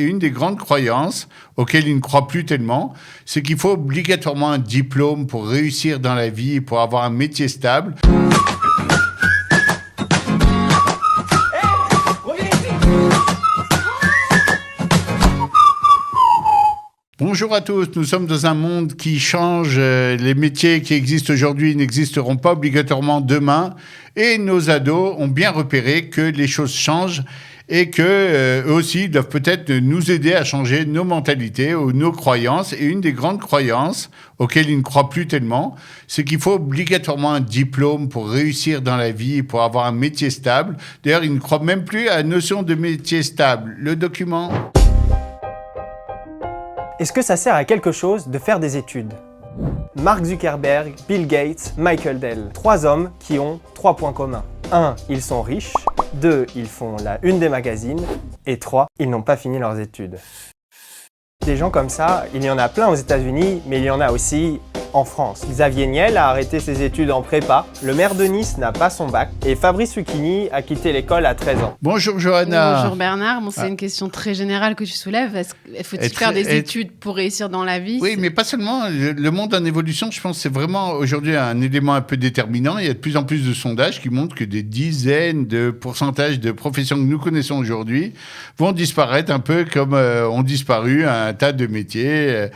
Et une des grandes croyances auxquelles ils ne croient plus tellement, c'est qu'il faut obligatoirement un diplôme pour réussir dans la vie et pour avoir un métier stable. Bonjour à tous, nous sommes dans un monde qui change. Les métiers qui existent aujourd'hui n'existeront pas obligatoirement demain. Et nos ados ont bien repéré que les choses changent et qu'eux aussi doivent peut-être nous aider à changer nos mentalités ou nos croyances. Et une des grandes croyances auxquelles ils ne croient plus tellement, c'est qu'il faut obligatoirement un diplôme pour réussir dans la vie et pour avoir un métier stable. D'ailleurs, ils ne croient même plus à la notion de métier stable. Le document... Est-ce que ça sert à quelque chose de faire des études ? Mark Zuckerberg, Bill Gates, Michael Dell. 3 hommes qui ont 3 points communs. 1. Ils sont riches. 2. Ils font la une des magazines. Et 3. Ils n'ont pas fini leurs études. Des gens comme ça, il y en a plein aux États-Unis, mais il y en a aussi en France. Xavier Niel a arrêté ses études en prépa, le maire de Nice n'a pas son bac, et Fabrice Lucchini a quitté l'école à 13 ans. Bonjour Johanna. Bonjour Bernard, c'est une question très générale que tu soulèves. Faut-il faire des études pour réussir dans la vie ? Oui, mais pas seulement. Le monde en évolution, je pense, c'est vraiment aujourd'hui un élément un peu déterminant. Il y a de plus en plus de sondages qui montrent que des dizaines de pourcentages de professions que nous connaissons aujourd'hui vont disparaître un peu comme ont disparu un tas de métiers,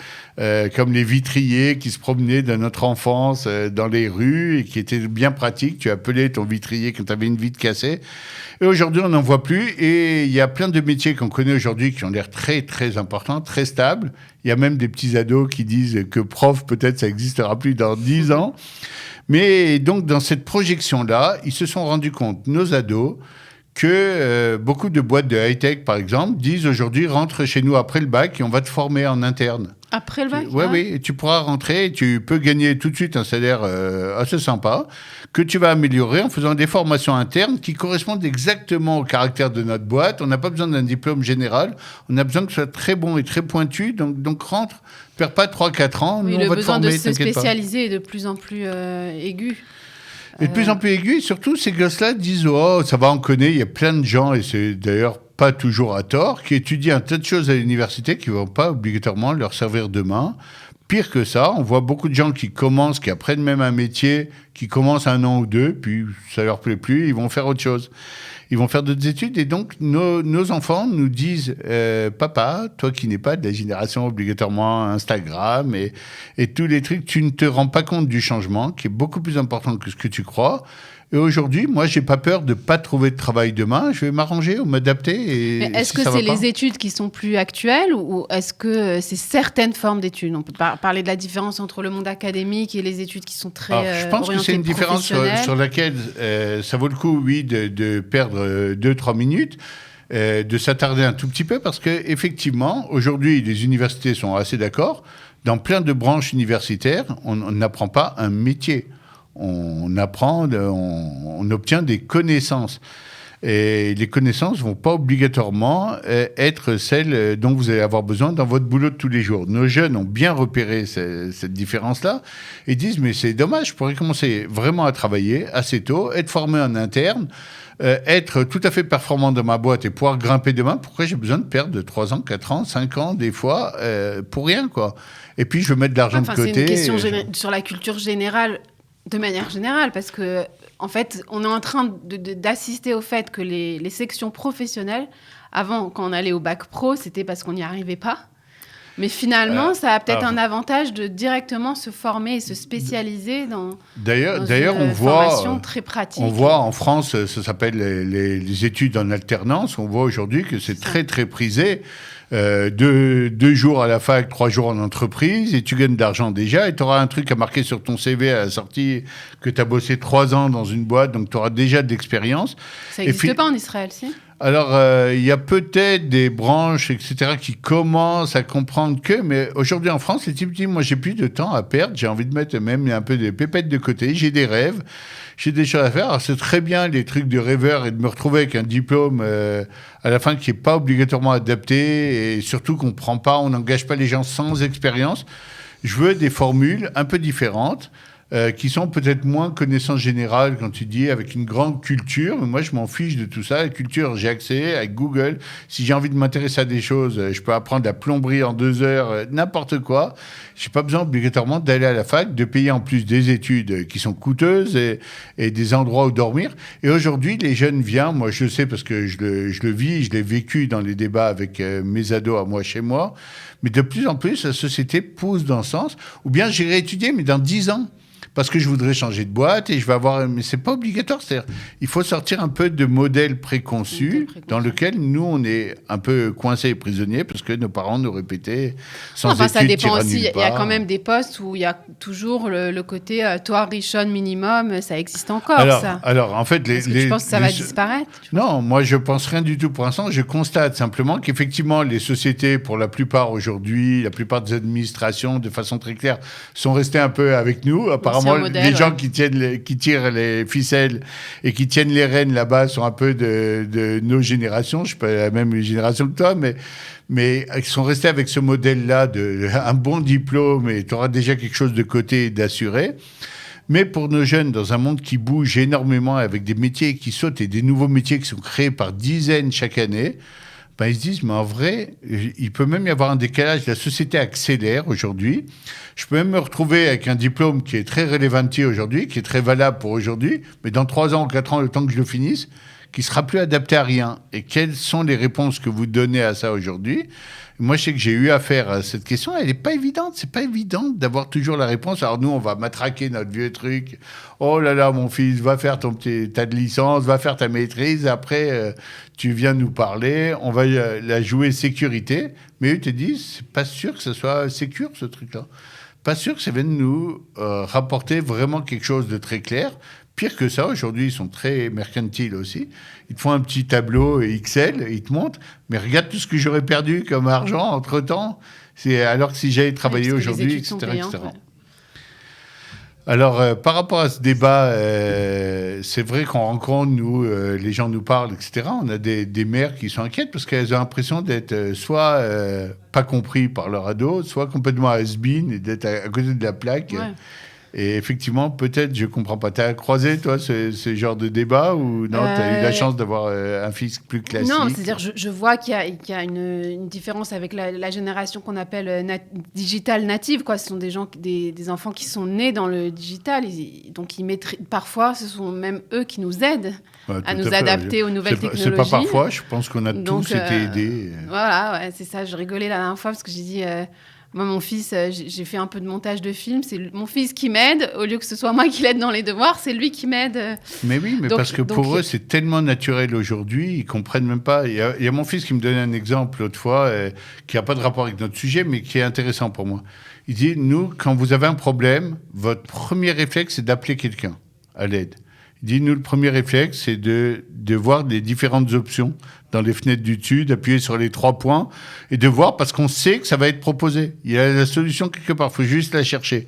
comme les vitriers qui se promenaient dans notre enfance dans les rues et qui étaient bien pratiques. Tu appelais ton vitrier quand tu avais une vitre cassée. Et aujourd'hui, on n'en voit plus. Et il y a plein de métiers qu'on connaît aujourd'hui qui ont l'air très, très importants, très stables. Il y a même des petits ados qui disent que prof, peut-être, ça n'existera plus dans 10 ans. Mais donc, dans cette projection-là, ils se sont rendus compte, nos ados, que beaucoup de boîtes de high-tech, par exemple, disent aujourd'hui, rentre chez nous après le bac et on va te former en interne. Après le bac ? Oui, tu pourras rentrer et tu peux gagner tout de suite un salaire assez sympa que tu vas améliorer en faisant des formations internes qui correspondent exactement au caractère de notre boîte. On n'a pas besoin d'un diplôme général, on a besoin que ce soit très bon et très pointu, donc rentre, perds pas 3-4 ans, oui, nous on va te former, le besoin de se spécialiser est de plus en plus aigu. Et de plus en plus aigu, et surtout, ces gosses-là disent « Oh, ça va, on connaît ». Il y a plein de gens, et c'est d'ailleurs pas toujours à tort, qui étudient un tas de choses à l'université qui ne vont pas obligatoirement leur servir demain. Pire que ça, on voit beaucoup de gens qui commencent, qui apprennent même un métier, qui commencent 1 an ou 2, puis ça leur plaît plus, ils vont faire autre chose. Ils vont faire d'autres études et donc nos enfants nous disent papa, toi qui n'es pas de la génération obligatoirement Instagram et tous les trucs, tu ne te rends pas compte du changement qui est beaucoup plus important que ce que tu crois. Et aujourd'hui, moi, j'ai pas peur de pas trouver de travail demain. Je vais m'arranger ou m'adapter. Mais est-ce que c'est les études qui sont plus actuelles ou est-ce que c'est certaines formes d'études ? On peut parler de la différence entre le monde académique et les études qui sont très orientées je pense que c'est une différence sur laquelle ça vaut le coup, oui, de perdre 2-3 minutes. De s'attarder un tout petit peu parce qu'effectivement, aujourd'hui, les universités sont assez d'accord. Dans plein de branches universitaires, on n'apprend pas un métier. On apprend, on obtient des connaissances. Et les connaissances ne vont pas obligatoirement être celles dont vous allez avoir besoin dans votre boulot de tous les jours. Nos jeunes ont bien repéré cette différence-là et disent « mais c'est dommage, je pourrais commencer vraiment à travailler assez tôt, être formé en interne, être tout à fait performant dans ma boîte et pouvoir grimper demain. Pourquoi j'ai besoin de perdre 3 ans, 4 ans, 5 ans, des fois, pour rien, quoi. Et puis, je veux mettre de l'argent de côté. C'est une question sur la culture générale, de manière générale, parce que en fait, on est en train d'assister au fait que les sections professionnelles, avant, quand on allait au bac pro, c'était parce qu'on n'y arrivait pas. Mais finalement, ça a peut-être un avantage de directement se former et se spécialiser dans une formation très pratique. On voit en France, ça s'appelle les études en alternance, on voit aujourd'hui que c'est très, très prisé. 2 jours à la fac, 3 jours en entreprise, et tu gagnes de l'argent déjà, et tu auras un truc à marquer sur ton CV à la sortie que tu as bossé 3 ans dans une boîte, donc tu auras déjà de l'expérience. Ça n'existe pas en Israël, si ? Alors, il y a peut-être des branches, etc., qui commencent à comprendre mais aujourd'hui en France, les types disent, moi, j'ai plus de temps à perdre, j'ai envie de mettre même un peu des pépettes de côté, j'ai des rêves, j'ai des choses à faire. Alors, c'est très bien les trucs de rêveur et de me retrouver avec un diplôme à la fin qui n'est pas obligatoirement adapté et surtout on n'engage pas les gens sans expérience. Je veux des formules un peu différentes. qui sont peut-être moins connaissance générale, quand tu dis, avec une grande culture. Mais moi, je m'en fiche de tout ça. La culture, j'ai accès avec Google. Si j'ai envie de m'intéresser à des choses, je peux apprendre la plomberie en 2 heures, n'importe quoi. Je n'ai pas besoin obligatoirement d'aller à la fac, de payer en plus des études qui sont coûteuses et des endroits où dormir. Et aujourd'hui, les jeunes viennent, moi je sais parce que je le vis, je l'ai vécu dans les débats avec mes ados à moi, chez moi, mais de plus en plus, la société pousse dans ce sens. Ou bien j'irai étudier, mais dans 10 ans. Parce que je voudrais changer de boîte et je vais avoir... Mais c'est pas obligatoire. C'est-à-dire, il faut sortir un peu de modèles préconçus dans lequel nous, on est un peu coincés et prisonniers parce que nos parents nous répétaient sans études, ça dépend aussi. Il y a quand même des postes où il y a toujours le côté toi, richonne minimum, ça existe encore, ça. Alors, en fait... Je pense que ça va disparaître. Non, moi, je pense rien du tout pour l'instant. Je constate simplement qu'effectivement, les sociétés, pour la plupart aujourd'hui, la plupart des administrations, de façon très claire, sont restées un peu avec nous. Apparemment, les gens qui tirent les ficelles et qui tiennent les rênes là-bas sont un peu de nos générations. Je ne suis pas la même génération que toi, mais ils sont restés avec ce modèle-là un bon diplôme et tu auras déjà quelque chose de côté d'assuré. Mais pour nos jeunes, dans un monde qui bouge énormément avec des métiers qui sautent et des nouveaux métiers qui sont créés par dizaines chaque année, ben ils se disent, mais en vrai, il peut même y avoir un décalage. La société accélère aujourd'hui. Je peux même me retrouver avec un diplôme qui est très relevanti aujourd'hui, qui est très valable pour aujourd'hui, mais dans 3 ans ou 4 ans, le temps que je le finisse, qui ne sera plus adapté à rien. Et quelles sont les réponses que vous donnez à ça aujourd'hui ? Moi, je sais que j'ai eu affaire à cette question. Elle n'est pas évidente. C'est pas évident d'avoir toujours la réponse. Alors nous, on va matraquer notre vieux truc. Oh là là, mon fils, va faire ta licence, va faire ta maîtrise. Après, tu viens nous parler. On va la jouer sécurité. Mais eux te disent, c'est pas sûr que ce soit sécure, ce truc-là. Pas sûr que ça vienne nous rapporter vraiment quelque chose de très clair. Pire que ça, aujourd'hui, ils sont très mercantiles aussi. Ils te font un petit tableau Excel, ils te montrent, mais regarde tout ce que j'aurais perdu comme argent entre-temps, alors que si j'avais travaillé aujourd'hui, etc. etc. Ouais. Alors, par rapport à ce débat, c'est vrai qu'on rencontre, nous, les gens nous parlent, etc. On a des mères qui sont inquiètes parce qu'elles ont l'impression d'être soit pas compris par leur ado, soit complètement has-been et d'être à côté de la plaque. Ouais. Et effectivement, peut-être, je ne comprends pas. Tu as croisé, toi, ce genre de débat ou non, tu as eu la chance d'avoir un fils plus classique? Non, c'est-à-dire, je vois qu'il y a une différence avec la génération qu'on appelle digital native, quoi. Ce sont des enfants qui sont nés dans le digital. Donc, parfois, ce sont même eux qui nous aident à nous adapter aux nouvelles technologies. C'est pas parfois, je pense qu'on a tous été aidés. Voilà, ouais, c'est ça. Je rigolais la dernière fois parce que j'ai dit... Moi, mon fils, j'ai fait un peu de montage de film. C'est mon fils qui m'aide. Au lieu que ce soit moi qui l'aide dans les devoirs, c'est lui qui m'aide. Mais oui, mais parce que pour eux, c'est tellement naturel aujourd'hui, ils comprennent même pas. Il y a mon fils qui me donnait un exemple l'autre fois, qui n'a pas de rapport avec notre sujet, mais qui est intéressant pour moi. Il dit, nous, quand vous avez un problème, votre premier réflexe, c'est d'appeler quelqu'un à l'aide. Il dit, nous, le premier réflexe, c'est de voir les différentes options dans les fenêtres du dessus, d'appuyer sur les 3 points et de voir, parce qu'on sait que ça va être proposé. Il y a la solution quelque part, il faut juste la chercher.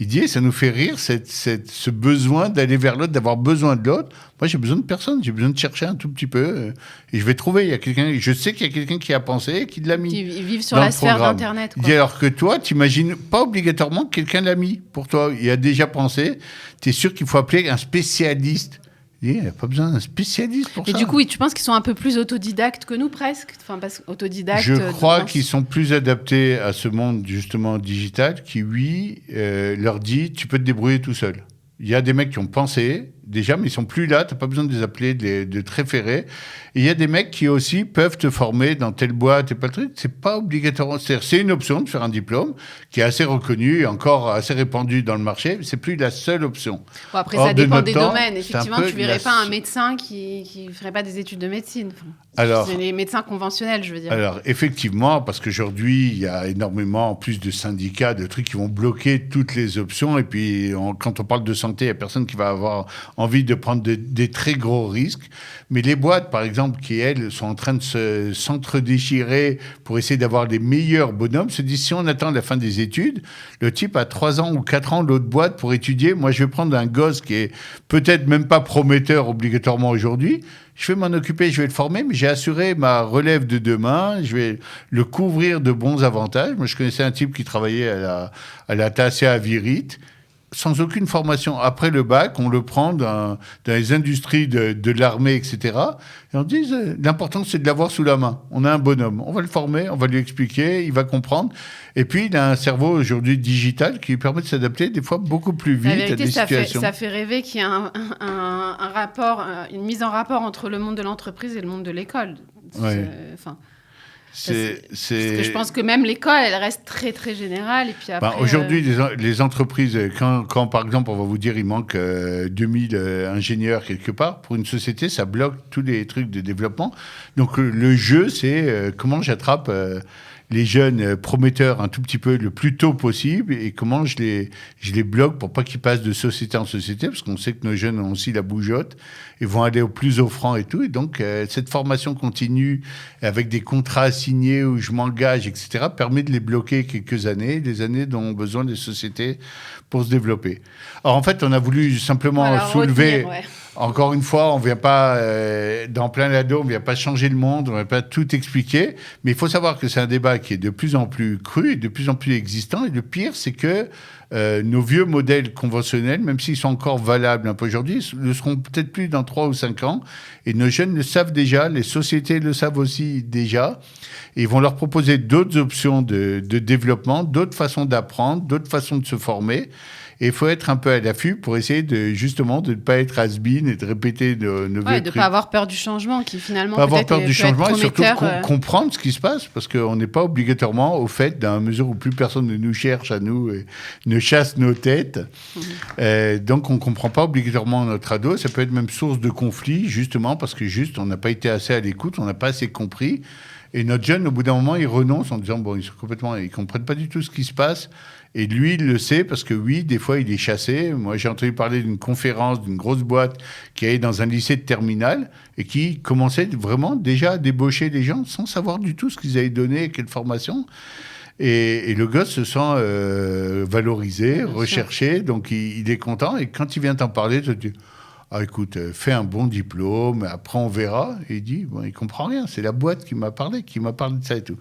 Il dit, et ça nous fait rire, ce besoin d'aller vers l'autre, d'avoir besoin de l'autre. Moi, j'ai besoin de personne, j'ai besoin de chercher un tout petit peu, et je vais trouver. Il y a quelqu'un, je sais qu'il y a quelqu'un qui a pensé et qui l'a mis. Qui vivent sur la sphère d'Internet. Il dit, alors que toi, tu n'imagines pas obligatoirement que quelqu'un l'a mis pour toi. Il a déjà pensé, tu es sûr qu'il faut appeler un spécialiste. Il n'y a pas besoin d'un spécialiste pour ça. Et du coup, tu penses qu'ils sont un peu plus autodidactes que nous, presque? Enfin, parce autodidactes. Je crois qu'ils sont plus adaptés à ce monde, justement, digital, qui, oui, leur dit, tu peux te débrouiller tout seul. Il y a des mecs qui ont pensé, déjà, mais ils sont plus là, tu n'as pas besoin de les appeler, de te référer. Et il y a des mecs qui aussi peuvent te former dans telle boîte et pas le truc. C'est pas obligatoire. C'est une option de faire un diplôme qui est assez reconnu et encore assez répandu dans le marché, mais c'est plus la seule option. Bon, après, ça dépend des domaines. Effectivement, tu verrais pas un médecin qui ferait pas des études de médecine. Enfin, c'est les médecins conventionnels, je veux dire. Alors, effectivement, parce qu'aujourd'hui, il y a énormément, en plus de syndicats, de trucs qui vont bloquer toutes les options. Et puis, quand on parle de santé, il n'y a personne qui va avoir envie de prendre des très gros risques. Mais les boîtes, par exemple, qui, elles, sont en train de s'entre-déchirer pour essayer d'avoir les meilleurs bonhommes, se disent, si on attend la fin des études, le type a 3 ans ou 4 ans l'autre boîte pour étudier. Moi, je vais prendre un gosse qui est peut-être même pas prometteur obligatoirement aujourd'hui. Je vais m'en occuper, je vais le former, mais j'ai assuré ma relève de demain. Je vais le couvrir de bons avantages. Moi, je connaissais un type qui travaillait à la TACA à Virit. sans aucune formation. Après le bac, on le prend dans les industries de l'armée, etc. Et on dit, l'important, c'est de l'avoir sous la main. On a un bonhomme. On va le former, on va lui expliquer, il va comprendre. Et puis, il a un cerveau aujourd'hui digital qui lui permet de s'adapter des fois beaucoup plus vite à des situations. Ça fait rêver qu'il y ait un rapport, une mise en rapport entre le monde de l'entreprise et le monde de l'école. Ouais. Parce que je pense que même l'école, elle reste très, très générale. Et puis après, aujourd'hui, les entreprises, quand, par exemple, on va vous dire il manque 2000 ingénieurs quelque part, pour une société, ça bloque tous les trucs de développement. Donc, le jeu, c'est comment j'attrape les jeunes prometteurs un tout petit peu le plus tôt possible et comment je les bloque pour pas qu'ils passent de société en société, parce qu'on sait que nos jeunes ont aussi la bougeotte et vont aller au plus offrant et tout. Et donc, cette formation continue avec des contrats signés où je m'engage, etc., permet de les bloquer quelques années, des années dont ont besoin les sociétés pour se développer. Alors, en fait, on a voulu simplement soulever... retenir, ouais. Encore une fois, on ne vient pas, dans plein lado, on ne vient pas changer le monde, on ne vient pas tout expliquer, mais il faut savoir que c'est un débat qui est de plus en plus cru et de plus en plus existant. Et le pire, c'est que nos vieux modèles conventionnels, même s'ils sont encore valables un peu aujourd'hui, ne seront peut-être plus dans 3 ou 5 ans. Et nos jeunes le savent déjà, les sociétés le savent aussi déjà. Et ils vont leur proposer d'autres options de développement, d'autres façons d'apprendre, d'autres façons de se former. Et il faut être un peu à l'affût pour essayer de ne pas être has-been et de répéter nos vieux trucs. De ne pas avoir peur du changement, qui finalement pas avoir peur du changement et surtout comprendre ce qui se passe, parce qu'on n'est pas obligatoirement au fait, dans la mesure où plus personne ne nous cherche à nous et ne chasse nos têtes. Donc on ne comprend pas obligatoirement notre ado. Ça peut être même source de conflit, justement, parce que on n'a pas été assez à l'écoute, on n'a pas assez compris. Et notre jeune, au bout d'un moment, il renonce en disant, ils ne comprennent pas du tout ce qui se passe. Et lui, il le sait parce que oui, des fois, il est chassé. Moi, j'ai entendu parler d'une conférence d'une grosse boîte qui allait dans un lycée de terminale et qui commençait vraiment déjà à débaucher les gens sans savoir du tout ce qu'ils avaient donné, quelle formation. Et le gosse se sent valorisé, recherché, donc il est content. Et quand il vient t'en parler, tu te dis... Ah, écoute, fais un bon diplôme, après on verra. Et il dit, il comprend rien, c'est la boîte qui m'a parlé de ça et tout.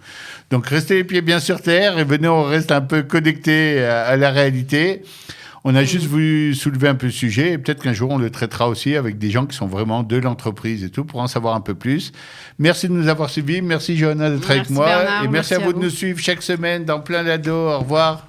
Donc, restez les pieds bien sur terre et venez, on reste un peu connectés à la réalité. On a juste voulu soulever un peu le sujet et peut-être qu'un jour, on le traitera aussi avec des gens qui sont vraiment de l'entreprise et tout, pour en savoir un peu plus. Merci de nous avoir suivis. Merci, Johanna, d'être avec moi. Bernard, et merci à vous de nous suivre chaque semaine dans Plein Lado. Au revoir.